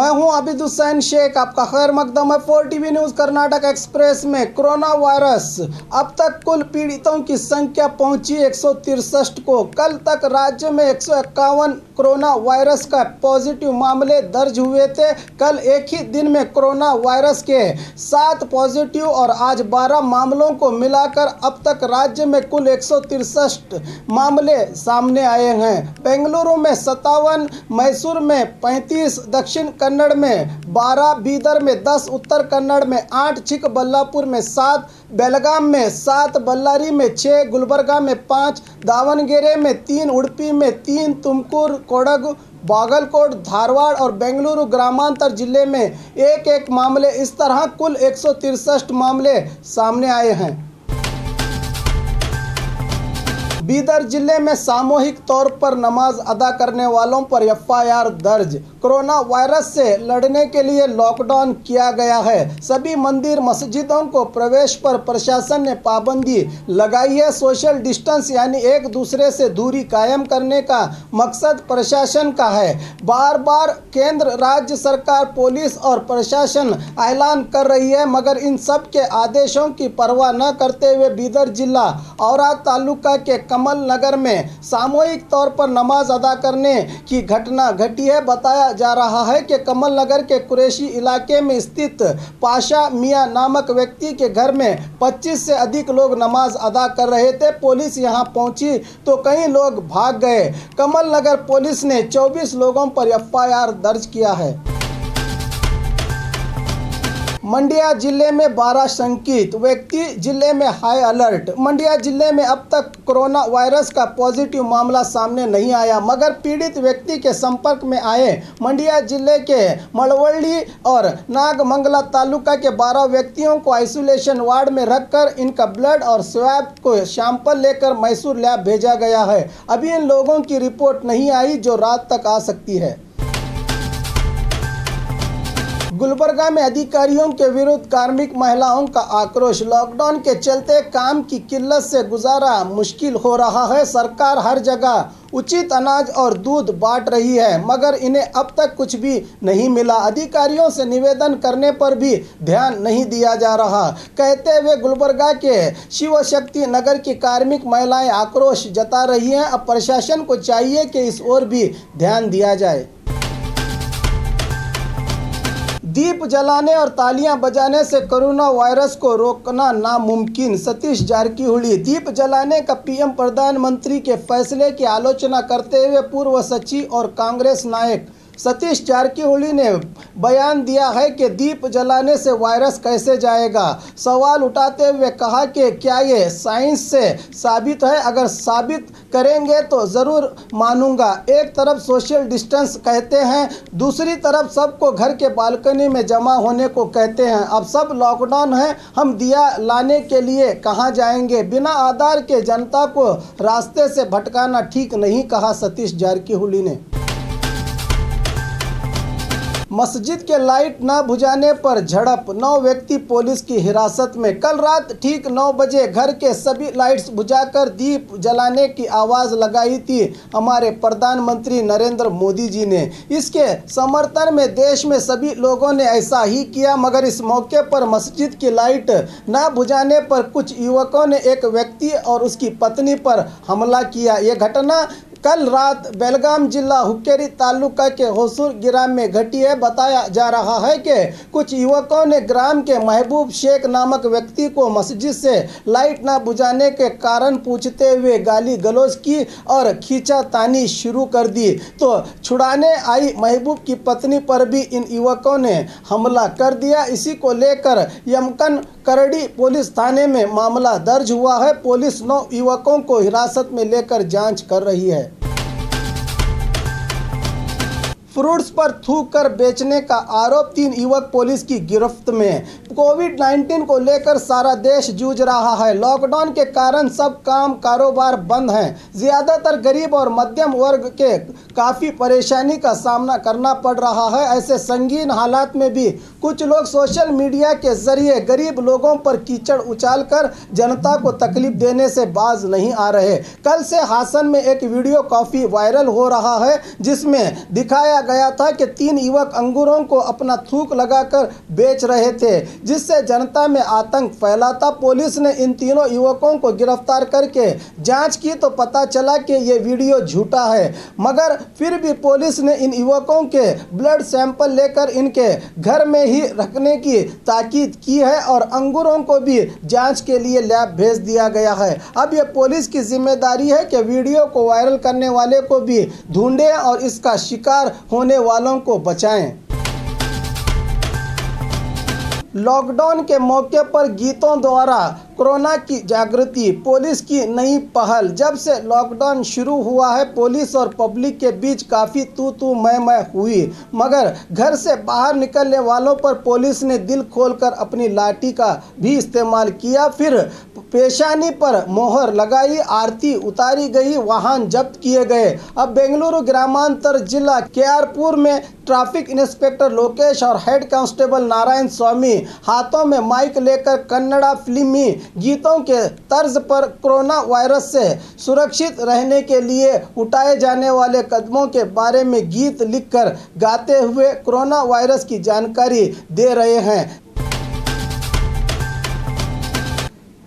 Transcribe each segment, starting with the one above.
मैं हूं आबिद हुसैन शेख, आपका खैर मकदम है 4TV न्यूज़ कर्नाटक एक्सप्रेस में। कोरोना वायरस, अब तक कुल पीड़ितों की संख्या पहुंची 163 को। कल तक राज्य में 151 कोरोना वायरस का पॉजिटिव मामले दर्ज हुए थे। कल एक ही दिन में कोरोना वायरस के 7 पॉजिटिव और आज 12 मामलों को मिलाकर अब तक राज्य में कुल 163 मामले सामने आए हैं। बेंगलुरु में 57, मैसूर में 35, दक्षिण कन्नड़ में 12, बीदर में 10, उत्तर कन्नड़ में 8, चिकबल्लापुर में 7, बेलगाम में 7, बल्लारी में 6, गुलबर्गा में 5, दावणगेरे में 3, उडुपी में 3, तुमकुर, कोडगु, बागलकोट, धारवाड़ और बेंगलुरु ग्रामांतर जिले में एक एक मामले। इस तरह कुल 163 मामले सामने आए हैं। बीदर जिले में सामूहिक तौर पर नमाज अदा करने वालों पर FIR दर्ज। कोरोना वायरस से लड़ने के लिए लॉकडाउन किया गया है। सभी मंदिर मस्जिदों को प्रवेश पर प्रशासन ने पाबंदी लगाई है। सोशल डिस्टेंस यानी एक दूसरे से दूरी कायम करने का मकसद प्रशासन का है। बार बार केंद्र, राज्य सरकार, पुलिस और प्रशासन ऐलान कर रही है, मगर इन सब के आदेशों की परवाह न करते हुए बीदर जिला औरा तालुका के कमल नगर में सामूहिक तौर पर नमाज अदा करने की घटना घटी है। बताया जा रहा है कि कमल नगर के कुरैशी इलाके में स्थित पाशा मियां नामक व्यक्ति के घर में 25 से अधिक लोग नमाज अदा कर रहे थे। पुलिस यहां पहुंची तो कई लोग भाग गए। कमल नगर पुलिस ने 24 लोगों पर FIR दर्ज किया है। मंड्या जिले में 12 शंकित व्यक्ति, जिले में हाई अलर्ट। मंड्या जिले में अब तक कोरोना वायरस का पॉजिटिव मामला सामने नहीं आया, मगर पीड़ित व्यक्ति के संपर्क में आए मंड्या जिले के मड़वಳ್ಳಿ और नागमंगला तालुका के 12 व्यक्तियों को आइसोलेशन वार्ड में रखकर इनका ब्लड और स्वैब को सैंपल लेकर मैसूर लैब भेजा गया है। अभी इन लोगों की रिपोर्ट नहीं आई, जो रात तक आ सकती है। गुलबर्गा में अधिकारियों के विरुद्ध कार्मिक महिलाओं का आक्रोश। लॉकडाउन के चलते काम की किल्लत से गुजारा मुश्किल हो रहा है। सरकार हर जगह उचित अनाज और दूध बांट रही है, मगर इन्हें अब तक कुछ भी नहीं मिला। अधिकारियों से निवेदन करने पर भी ध्यान नहीं दिया जा रहा, कहते हुए गुलबर्गा के शिवशक्ति नगर की कार्मिक महिलाएं आक्रोश जता रही हैं। अब प्रशासन को चाहिए कि इस ओर भी ध्यान दिया जाए। दीप जलाने और तालियां बजाने से कोरोना वायरस को रोकना नामुमकिन, सतीश जारकीहोली। दीप जलाने का PM प्रधानमंत्री के फैसले की आलोचना करते हुए पूर्व सचिव और कांग्रेस नायक सतीश जारकीहोली ने बयान दिया है कि दीप जलाने से वायरस कैसे जाएगा। सवाल उठाते हुए कहा कि क्या ये साइंस से साबित है? अगर साबित करेंगे तो ज़रूर मानूंगा। एक तरफ सोशल डिस्टेंस कहते हैं, दूसरी तरफ सबको घर के बालकनी में जमा होने को कहते हैं। अब सब लॉकडाउन है, हम दिया लाने के लिए कहाँ जाएंगे? बिना आधार के जनता को रास्ते से भटकाना ठीक नहीं, कहा सतीश जारकीहोली ने। मस्जिद के लाइट न बुझाने पर झड़प, 9 व्यक्ति पुलिस की हिरासत में। कल रात ठीक 9 बजे घर के सभी लाइट्स बुझाकर दीप जलाने की आवाज़ लगाई थी हमारे प्रधानमंत्री नरेंद्र मोदी जी ने। इसके समर्थन में देश में सभी लोगों ने ऐसा ही किया, मगर इस मौके पर मस्जिद की लाइट न बुझाने पर कुछ युवकों ने एक व्यक्ति और उसकी पत्नी पर हमला किया। ये घटना कल रात बेलगाम जिला हुक्केरी तालुका के होसूर ग्राम में घटी है। बताया जा रहा है कि कुछ युवकों ने ग्राम के महबूब शेख नामक व्यक्ति को मस्जिद से लाइट न बुझाने के कारण पूछते हुए गाली गलौज की और खींचातानी शुरू कर दी, तो छुड़ाने आई महबूब की पत्नी पर भी इन युवकों ने हमला कर दिया। इसी को लेकर यमकन करड़ी पुलिस थाने में मामला दर्ज हुआ है। पुलिस 9 युवकों को हिरासत में लेकर जांच कर रही है। फ्रूट्स पर थूक कर बेचने का आरोप, 3 युवक पुलिस की गिरफ्त में। कोविड-19 को लेकर सारा देश जूझ रहा है। लॉकडाउन के कारण सब काम कारोबार बंद हैं। ज़्यादातर गरीब और मध्यम वर्ग के काफ़ी परेशानी का सामना करना पड़ रहा है। ऐसे संगीन हालात में भी कुछ लोग सोशल मीडिया के जरिए गरीब लोगों पर कीचड़ उछालकर जनता को तकलीफ देने से बाज नहीं आ रहे। कल से हासन में एक वीडियो काफ़ी वायरल हो रहा है, जिसमें दिखाया गया था कि 3 युवक अंगूरों को अपना थूक लगाकर बेच रहे थे, जिससे जनता में आतंक फैला था। पुलिस ने इन तीनों युवकों को गिरफ्तार करके जांच की तो पता चला कि ये वीडियो झूठा है, मगर फिर भी पुलिस ने इन युवकों के ब्लड सैंपल लेकर इनके घर में ही रखने की ताकीद की है और अंगूरों को भी जांच के लिए लैब भेज दिया गया है। अब यह पुलिस की जिम्मेदारी है कि वीडियो को वायरल करने वाले को भी ढूंढें और इसका शिकार होने वालों को बचाएं। लॉकडाउन के मौके पर गीतों द्वारा कोरोना की जागृति, पुलिस की नई पहल। जब से लॉकडाउन शुरू हुआ है, पुलिस और पब्लिक के बीच काफ़ी तू मैं हुई, मगर घर से बाहर निकलने वालों पर पुलिस ने दिल खोलकर अपनी लाठी का भी इस्तेमाल किया। फिर पेशानी पर मोहर लगाई, आरती उतारी गई, वाहन जब्त किए गए। अब बेंगलुरु ग्रामांतर जिला केआरपुर में ट्रैफिक इंस्पेक्टर लोकेश और हेड कांस्टेबल नारायण स्वामी हाथों में माइक लेकर कन्नड़ा फिल्मी गीतों के तर्ज पर कोरोना वायरस से सुरक्षित रहने के लिए उठाए जाने वाले कदमों के बारे में गीत लिखकर गाते हुए कोरोना वायरस की जानकारी दे रहे हैं।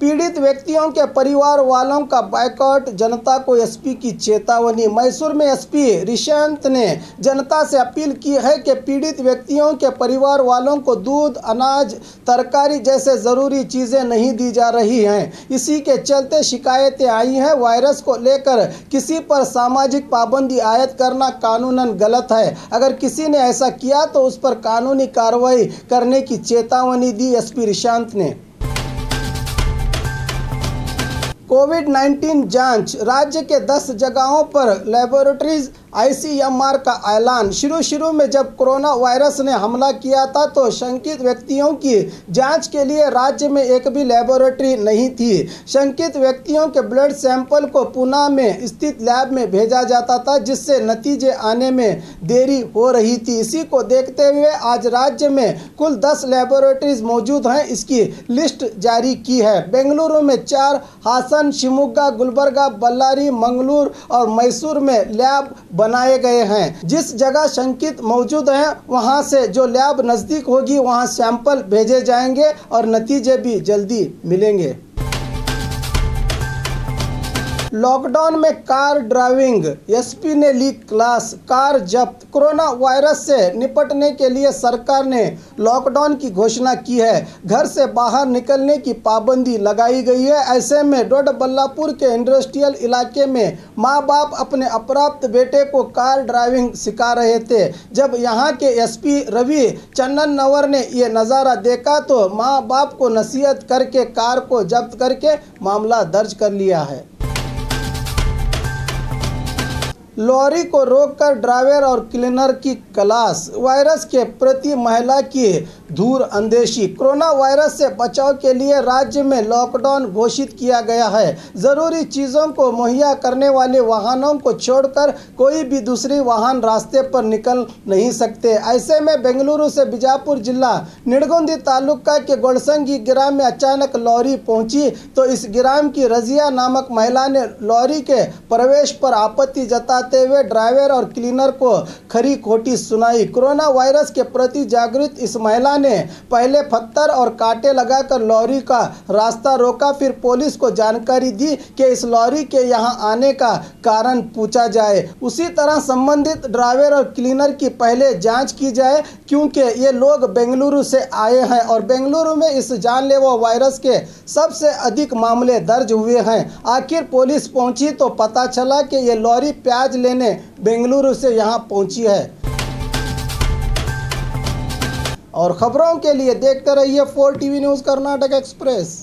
पीड़ित व्यक्तियों के परिवार वालों का बायकॉट, जनता को एसपी की चेतावनी। मैसूर में एसपी ऋषांत ने जनता से अपील की है कि पीड़ित व्यक्तियों के परिवार वालों को दूध, अनाज, तरकारी जैसे ज़रूरी चीज़ें नहीं दी जा रही हैं। इसी के चलते शिकायतें आई हैं। वायरस को लेकर किसी पर सामाजिक पाबंदी आयद करना कानूनन गलत है। अगर किसी ने ऐसा किया तो उस पर कानूनी कार्रवाई करने की चेतावनी दी एसपी ऋषांत ने। कोविड-19 जांच, राज्य के 10 जगहों पर लेबोरेटरीज ICMR का ऐलान। शुरू में जब कोरोना वायरस ने हमला किया था तो शंकित व्यक्तियों की जांच के लिए राज्य में एक भी लेबोरेटरी नहीं थी। शंकित व्यक्तियों के ब्लड सैंपल को पुणे में स्थित लैब में भेजा जाता था, जिससे नतीजे आने में देरी हो रही थी। इसी को देखते हुए आज राज्य में कुल 10 लेबोरेटरीज मौजूद हैं, इसकी लिस्ट जारी की है। बेंगलुरु में 4, हासन, शिमोगा, गुलबर्गा, बल्लारी, मंगलूर और मैसूर में लैब बनाए गए हैं। जिस जगह शंकित मौजूद हैं वहां से जो लैब नज़दीक होगी वहां सैंपल भेजे जाएंगे और नतीजे भी जल्दी मिलेंगे। लॉकडाउन में कार ड्राइविंग, एसपी ने ली क्लास, कार जब्त। कोरोना वायरस से निपटने के लिए सरकार ने लॉकडाउन की घोषणा की है। घर से बाहर निकलने की पाबंदी लगाई गई है। ऐसे में डोडबल्लापुर के इंडस्ट्रियल इलाके में माँ बाप अपने अप्राप्त बेटे को कार ड्राइविंग सिखा रहे थे। जब यहाँ के एसपी रवि चन्ननवर ने ये नज़ारा देखा तो माँ बाप को नसीहत करके कार को जब्त करके मामला दर्ज कर लिया है। लॉरी को रोककर ड्राइवर और क्लीनर की क्लास, वायरस के प्रति महिला की दूर अंदेशी। कोरोना वायरस से बचाव के लिए राज्य में लॉकडाउन घोषित किया गया है। ज़रूरी चीज़ों को मुहैया करने वाले वाहनों को छोड़कर कोई भी दूसरी वाहन रास्ते पर निकल नहीं सकते। ऐसे में बेंगलुरु से बीजापुर जिला निडगुंदी तालुका के गोड़संगी ग्राम में अचानक लॉरी पहुंची तो इस ग्राम की रजिया नामक महिला ने लॉरी के प्रवेश पर आपत्ति जताते हुए ड्राइवर और क्लीनर को खरी खोटी सुनाई। कोरोना वायरस के प्रति जागरूक इस महिला ने पहले पत्थर और कांटे लगाकर लॉरी का रास्ता रोका, फिर पुलिस को जानकारी दी कि इस लॉरी के यहां आने का कारण पूछा जाए। उसी तरह संबंधित ड्राइवर और क्लीनर की पहले जांच की जाए, क्योंकि ये लोग बेंगलुरु से आए हैं और बेंगलुरु में इस जानलेवा वायरस के सबसे अधिक मामले दर्ज हुए हैं। आखिर पुलिस पहुंची तो पता चला कि ये लॉरी प्याज लेने बेंगलुरु से यहां पहुंची है। और खबरों के लिए देखते रहिए 4 TV न्यूज़ कर्नाटक एक्सप्रेस।